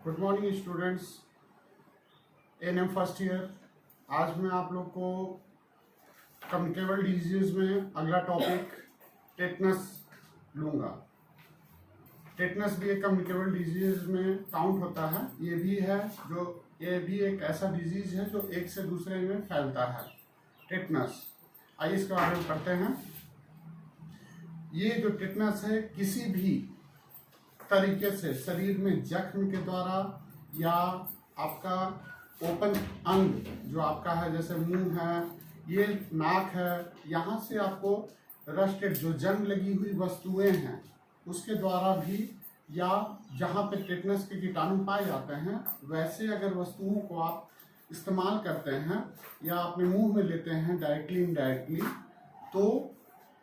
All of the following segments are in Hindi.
Good morning students, ANM first year. आज मैं आप लोग को कम्युनिकेबल डिजीज में अगला टॉपिक टेटनस लूँगा। टेटनस भी एक कम्युनिकेबल डिजीज में काउंट होता है। ये भी एक ऐसा डिजीज है जो एक से दूसरे में फैलता है। टेटनस, आइए इसके बारे में पढ़ते हैं। ये जो टेटनस है किसी भी तरीके से शरीर में जख्म के द्वारा या आपका ओपन अंग जो आपका है, जैसे मुंह है, ये नाक है, यहाँ से आपको रस्टेड जो जंग लगी हुई वस्तुएं हैं उसके द्वारा भी, या जहाँ पे टेटनस के कीटाणु पाए जाते हैं वैसे अगर वस्तुओं को आप इस्तेमाल करते हैं या अपने मुंह में लेते हैं डायरेक्टली इनडायरेक्टली, तो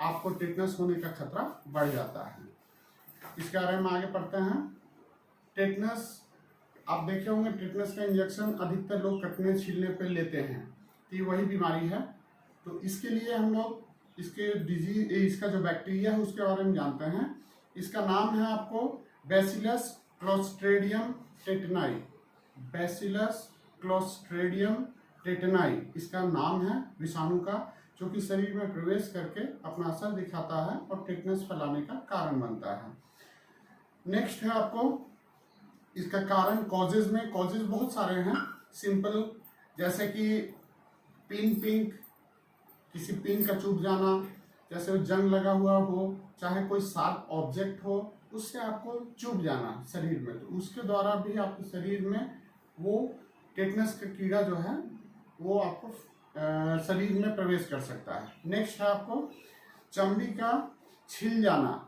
आपको टेटनस होने का खतरा बढ़ जाता है। इसके बारे में आगे पढ़ते हैं। टेटनस, आप देखे होंगे टेटनस का इंजेक्शन अधिकतर लोग कटने छीलने पे लेते हैं, तो ये वही बीमारी है। तो इसके लिए हम लोग इसका जो बैक्टीरिया है उसके बारे में जानते हैं। इसका नाम है आपको बैसिलस क्लोस्ट्रीडियम टेटनाई। बैसिलस क्लोस्ट्रीडियम टेटनाई इसका नाम है विषाणु का, जो कि शरीर में प्रवेश करके अपना असर दिखाता है और टेटनस फैलाने का कारण बनता है। नेक्स्ट है आपको इसका कारण। कॉजेज में कॉजेज बहुत सारे हैं सिंपल, जैसे कि पिंक किसी पिन का चुभ जाना, जैसे जंग लगा हुआ हो, चाहे कोई शार्प ऑब्जेक्ट हो उससे आपको चुभ जाना शरीर में, तो उसके द्वारा भी आपके शरीर में वो टेटनस का कीड़ा जो है वो आपको शरीर में प्रवेश कर सकता है। नेक्स्ट है आपको चमड़ी का छिल जाना।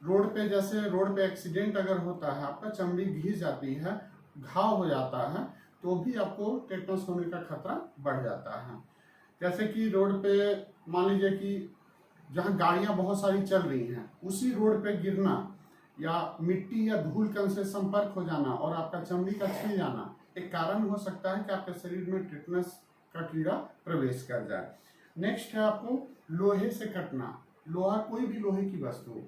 रोड पे एक्सीडेंट अगर होता है, आपका चमड़ी घिस जाती है, घाव हो जाता है, तो भी आपको टेटनस होने का खतरा बढ़ जाता है। जैसे कि रोड पे मान लीजिए कि जहाँ गाड़ियाँ बहुत सारी चल रही हैं उसी रोड पे गिरना या मिट्टी या धूल कण से संपर्क हो जाना और आपका चमड़ी का छिल जाना एक कारण हो सकता है कि आपके शरीर में टेटनस का कीड़ा प्रवेश कर जाए। नेक्स्ट है आपको लोहे से कटना। लोहा, कोई भी लोहे की वस्तु,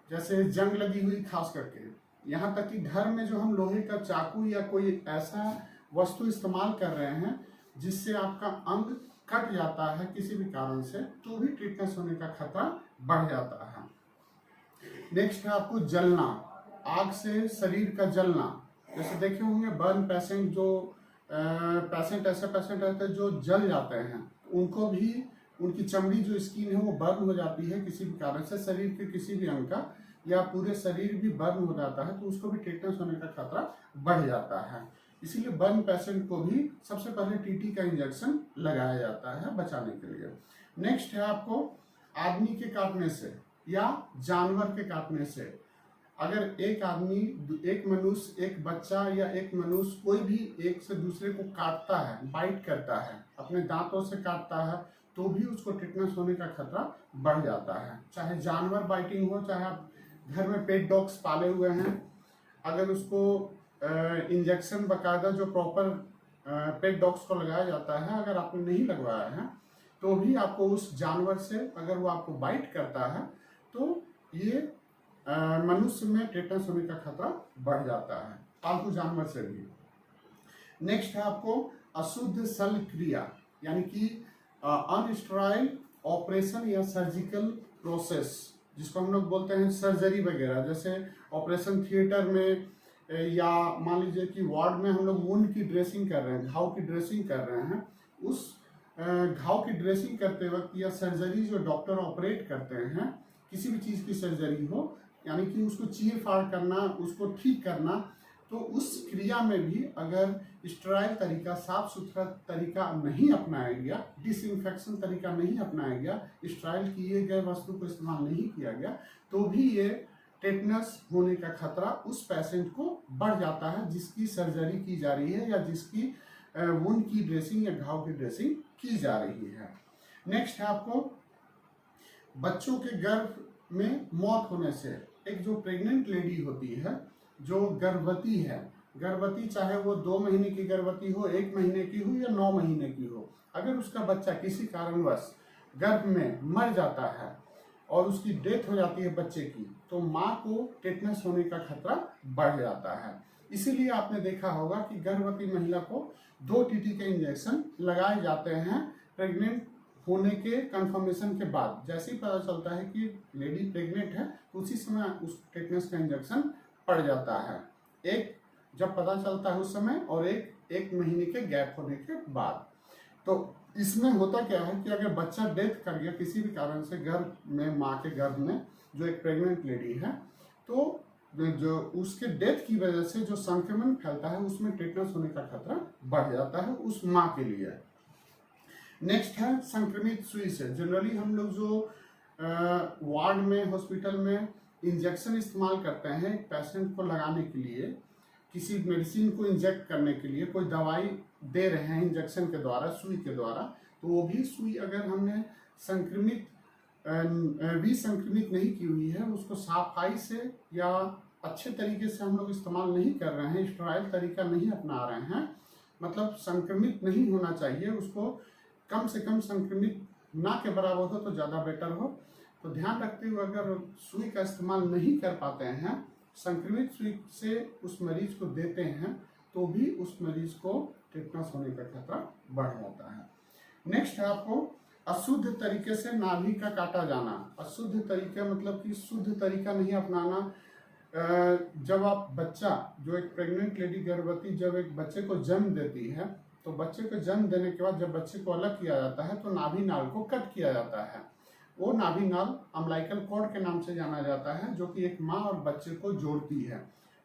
जैसे जंग लगी हुई, खास करके यहाँ तक कि घर में जो हम लोहे का चाकू या कोई ऐसा वस्तु इस्तेमाल कर रहे हैं जिससे आपका अंग कट जाता है किसी भी कारण से, तो भी टेटनस होने का खतरा बढ़ जाता है। नेक्स्ट है आपको जलना। आग से शरीर का जलना, जैसे देखे होंगे बर्न पेशेंट, जो ऐसे पेशेंट रहते हैं जो जल जाते हैं, उनको भी उनकी चमड़ी जो स्किन है वो बर्न हो जाती है किसी भी कारण से, शरीर के किसी भी अंग का या पूरे शरीर भी बर्न हो जाता है, तो उसको भी टेटनस होने का खतरा बढ़ जाता है। इसीलिए बर्न पेशेंट को भी सबसे पहले टीटी का इंजेक्शन लगाया जाता है बचाने के लिए। नेक्स्ट है आपको आदमी के काटने से या जानवर के काटने से। अगर एक आदमी, एक मनुष्य, एक बच्चा या एक मनुष्य कोई भी एक से दूसरे को काटता है, बाइट करता है, अपने दांतों से काटता है, तो भी उसको टेटनस होने का खतरा बढ़ जाता है। चाहे जानवर बाइटिंग हो, चाहे आप घर में पेट डॉग्स पाले हुए हैं, अगर उसको इंजेक्शन बाकायदा जो प्रॉपर पेट डॉग्स को लगाया जाता है, अगर आपने नहीं लगवाया है तो भी आपको उस जानवर से अगर वो आपको बाइट करता है तो ये मनुष्य में टेटनस होने का खतरा बढ़ जाता है, पालतू जानवर से भी। नेक्स्ट है आपको अशुद्ध शल्य क्रिया, यानी कि अनस्टेराइल ऑपरेशन या सर्जिकल प्रोसेस, जिसको हम लोग बोलते हैं सर्जरी वगैरह, जैसे ऑपरेशन थिएटर में या मान लीजिए कि वार्ड में हम लोग वुंड की ड्रेसिंग कर रहे हैं, घाव की ड्रेसिंग कर रहे हैं, उस घाव की ड्रेसिंग करते वक्त या सर्जरी जो डॉक्टर ऑपरेट करते हैं, किसी भी चीज़ की सर्जरी हो, यानी कि उसको चीर फाड़ करना, उसको ठीक करना, तो उस क्रिया में भी अगर स्टेराइल तरीका, साफ सुथरा तरीका नहीं अपनाया गया, डिसइंफेक्शन तरीका नहीं अपनाया गया, स्टेराइल किए गए वस्तु को इस्तेमाल नहीं किया गया, तो भी ये टेटनस होने का खतरा उस पेशेंट को बढ़ जाता है जिसकी सर्जरी की जा रही है या जिसकी वुंड की ड्रेसिंग या घाव की ड्रेसिंग की जा रही है। नेक्स्ट है आपको बच्चों के गर्भ में मौत होने से। एक जो प्रेग्नेंट लेडी होती है, जो गर्भवती है, गर्भवती चाहे वो 2 महीने की गर्भवती हो, 1 महीने की हो या 9 महीने की हो, अगर उसका बच्चा किसी कारणवश गर्भ में मर जाता है और उसकी डेथ हो जाती है बच्चे की, तो माँ को टेटनस होने का खतरा बढ़ जाता है। इसीलिए आपने देखा होगा कि गर्भवती महिला को 2 टीटी के इंजेक्शन लगाए जाते हैं प्रेग्नेंट होने के कंफर्मेशन के बाद। जैसे ही पता चलता है कि लेडी प्रेग्नेंट है तो उसी समय उस टेटनस का इंजेक्शन पड़ जाता है, एक जब पता चलता है उस समय और एक महीने के गैप होने के बाद। तो इसमें होता क्या है कि अगर बच्चा डेथ कर गया किसी भी कारण से गर्भ में, माँ के गर्भ में, जो एक प्रेग्नेंट लेडी है, तो जो उसके डेथ की वजह से जो संक्रमण फैलता है उसमें टेटनस होने का खतरा बढ़ जाता है उस माँ के लिए। नेक्स्ट है संक्रमित सुई से। जनरली हम लोग जो वार्ड में, हॉस्पिटल में इंजेक्शन इस्तेमाल करते हैं एक पेशेंट को लगाने के लिए, किसी मेडिसिन को इंजेक्ट करने के लिए कोई दवाई दे रहे हैं इंजेक्शन के द्वारा, सुई के द्वारा, तो वो भी सुई अगर हमने विसंक्रमित नहीं की हुई है, उसको सफाई से या अच्छे तरीके से हम लोग इस्तेमाल नहीं कर रहे हैं, स्टेराइल तरीका नहीं अपना रहे हैं, मतलब संक्रमित नहीं होना चाहिए, उसको कम से कम संक्रमित ना के बराबर हो तो ज़्यादा बेटर हो। तो ध्यान रखते हुए अगर सुई का इस्तेमाल नहीं कर पाते हैं, संक्रमित सुई से उस मरीज को देते हैं, तो भी उस मरीज को टेटनस होने का खतरा बढ़ जाता है। नेक्स्ट है आपको अशुद्ध तरीके से नाभि का काटा जाना। अशुद्ध तरीका मतलब कि शुद्ध तरीका नहीं अपनाना। जब आप बच्चा, जो एक प्रेग्नेंट लेडी गर्भवती जब एक बच्चे को जन्म देती है, तो बच्चे को जन्म देने के बाद जब बच्चे को अलग किया जाता है तो नाभि नाल को कट किया जाता है। वो नाभि नाल अम्बिलिकल कॉर्ड के नाम से जाना जाता है, जो कि एक माँ और बच्चे को जोड़ती है।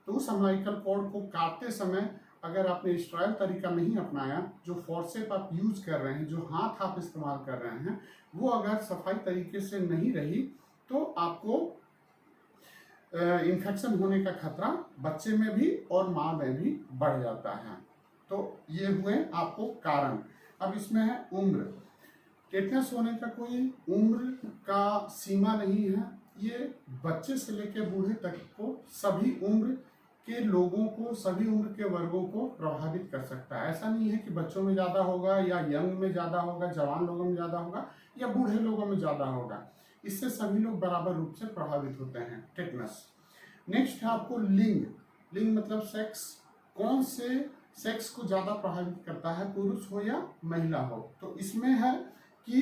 तो उस अम्बिलिकल कॉर्ड को काटते समय अगर आपने स्टेराइल तरीका नहीं अपनाया, जो फोर्सेप आप यूज कर रहे हैं, जो हाथ आप इस्तेमाल कर रहे हैं, वो अगर सफाई तरीके से नहीं रही तो आपको इन्फेक्शन होने का खतरा बच्चे में भी और माँ में भी बढ़ जाता है। तो ये हुए आपको कारण। अब इसमें है उम्र। टेटनस होने का कोई उम्र का सीमा नहीं है, ये बच्चे से लेकर बूढ़े तक को, सभी उम्र के लोगों को, सभी उम्र के वर्गों को प्रभावित कर सकता है। ऐसा नहीं है कि बच्चों में ज़्यादा होगा या यंग में ज़्यादा होगा, जवान लोगों में ज़्यादा होगा या बूढ़े लोगों में ज़्यादा होगा, इससे सभी लोग बराबर रूप से प्रभावित होते हैं टेटनस। नेक्स्ट है आपको लिंग। लिंग मतलब सेक्स। कौन से सेक्स को ज़्यादा प्रभावित करता है, पुरुष हो या महिला हो? तो इसमें है कि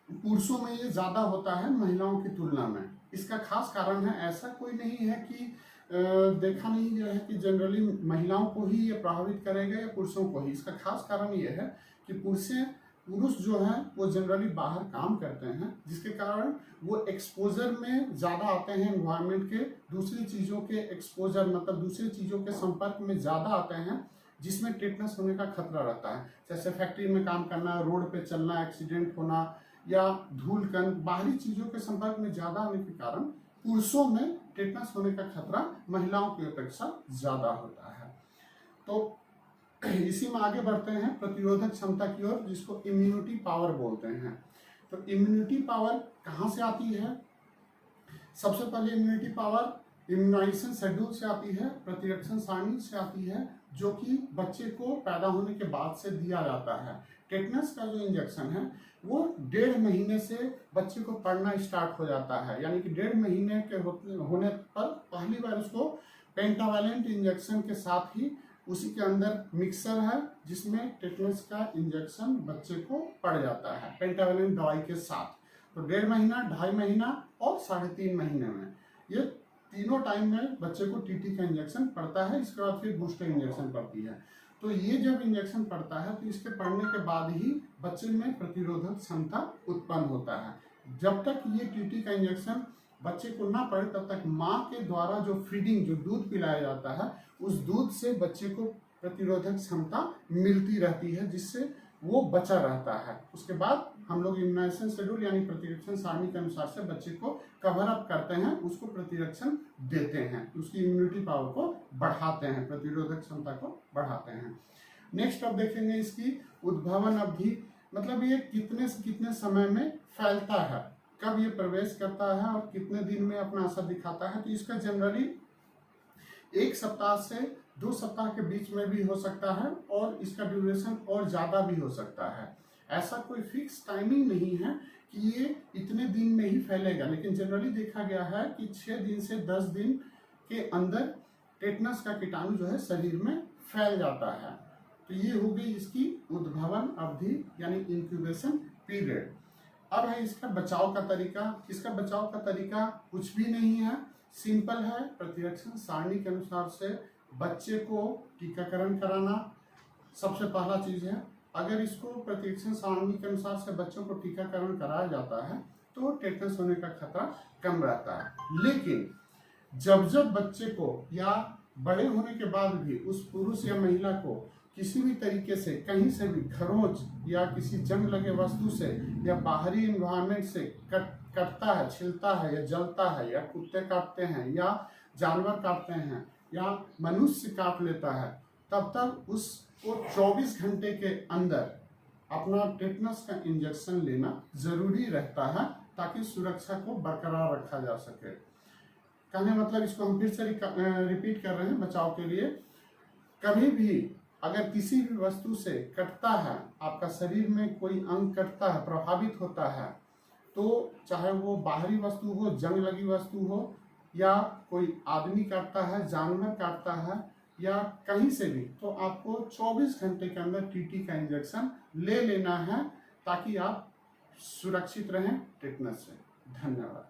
पुरुषों में ये ज़्यादा होता है महिलाओं की तुलना में। इसका खास कारण है, ऐसा कोई नहीं है कि देखा नहीं गया है कि जनरली महिलाओं को ही ये प्रभावित करेगा या पुरुषों को ही। इसका खास कारण ये है कि पुरुष जो हैं वो जनरली बाहर काम करते हैं, जिसके कारण वो एक्सपोजर में ज़्यादा आते हैं, एनवायरनमेंट के दूसरी चीज़ों के एक्सपोजर, मतलब दूसरी चीज़ों के संपर्क में ज़्यादा आते हैं, जिसमें टेटनस होने का खतरा रहता है। जैसे फैक्ट्री में काम करना, रोड पे चलना, एक्सीडेंट होना, या धूल कण, बाहरी चीज़ों के संपर्क में ज़्यादा आने के कारण पुरुषों में टेटनस होने का खतरा महिलाओं की अपेक्षा ज़्यादा होता है। तो इसी में आगे बढ़ते हैं प्रतिरोधक क्षमता की ओर, जिसको इम्यूनिटी पावर बोलते हैं। तो इम्यूनिटी पावर कहाँ से आती है? सबसे पहले इम्यूनिटी पावर इम्यूनाइजेशन शेड्यूल से आती है, प्रतिरक्षण सारणी से आती है, जो कि बच्चे को पैदा होने के बाद से दिया जाता है। टेटनस का जो इंजेक्शन है वो 1.5 महीने से बच्चे को पड़ना स्टार्ट हो जाता है, यानी कि 1.5 महीने के होने पर पहली बार उसको पेंटावैलेंट इंजेक्शन के साथ ही उसी के अंदर मिक्सर है जिसमें टेटनस का इंजेक्शन बच्चे को पड़ जाता है पेंटावैलेंट दवाई के साथ। तो 1.5 महीना, 2.5 महीना और 3.5 महीने में, ये तीनों टाइम में बच्चे को टीटी का इंजेक्शन पड़ता है। इसके बाद फिर बूस्टर इंजेक्शन पड़ती है। तो ये जब इंजेक्शन पड़ता है तो इसके पड़ने के बाद ही बच्चे में प्रतिरोधक क्षमता उत्पन्न होता है। जब तक ये टीटी का इंजेक्शन बच्चे को ना पड़े तब तक माँ के द्वारा जो फीडिंग, जो दूध पिलाया जाता है, उस दूध से बच्चे को प्रतिरोधक क्षमता मिलती रहती है, जिससे वो बचा रहता है। उसके बाद हम लोग इम्यूनाइजेशन शेड्यूल यानी प्रतिरक्षण सारणी के अनुसार से बच्चे को कवर अप करते हैं, उसको प्रतिरक्षण देते हैं, उसकी इम्यूनिटी पावर को बढ़ाते हैं, प्रतिरोधक क्षमता को बढ़ाते हैं। नेक्स्ट अब देखेंगे इसकी उद्भवन अवधि, मतलब ये कितने से कितने समय में फैलता है, कब ये प्रवेश करता है और कितने दिन में अपना असर दिखाता है। तो इसका जनरली 1 सप्ताह से 2 सप्ताह के बीच में भी हो सकता है और इसका ड्यूरेशन और ज़्यादा भी हो सकता है। ऐसा कोई फिक्स टाइमिंग नहीं है कि ये इतने दिन में ही फैलेगा, लेकिन जनरली देखा गया है कि 6 दिन से 10 दिन के अंदर टेटनस का कीटाणु जो है शरीर में फैल जाता है। तो ये हो गई इसकी उद्भवन अवधि यानी इंक्यूबेशन पीरियड। अब है इसका बचाव का तरीका। इसका बचाव का तरीका कुछ भी नहीं है, सिंपल है। प्रतिरक्षण सारणी के अनुसार से बच्चे को टीकाकरण कराना सबसे पहला चीज है। अगर इसको प्रतिरक्षण सारणी के अनुसार से बच्चों को टीकाकरण कराया जाता है तो टेटनस होने का खतरा कम रहता है। लेकिन जब जब बच्चे को या बड़े होने के बाद भी उस पुरुष या महिला को किसी भी तरीके से कहीं से भी खरोंच या किसी जंग लगे वस्तु से या बाहरी एनवायरनमेंट से कटता है, छिलता है या जलता है या कुत्ते काटते हैं या जानवर काटते हैं या मनुष्य काट लेता है, तब तक उसको 24 घंटे के अंदर अपना टेटनस का इंजेक्शन लेना जरूरी रहता है ताकि सुरक्षा को बरकरार रखा जा सके। कहने मतलब इसको हम फिर से रिपीट कर रहे हैं बचाव के लिए। कभी भी अगर किसी भी वस्तु से कटता है, आपका शरीर में कोई अंग कटता है, प्रभावित होता है, तो चाहे वो बाहरी वस्तु हो, जंग लगी वस्तु हो या कोई आदमी काटता है, जानवर काटता है या कहीं से भी, तो आपको 24 घंटे के अंदर टीटी का इंजेक्शन ले लेना है ताकि आप सुरक्षित रहें टेटनस से। धन्यवाद।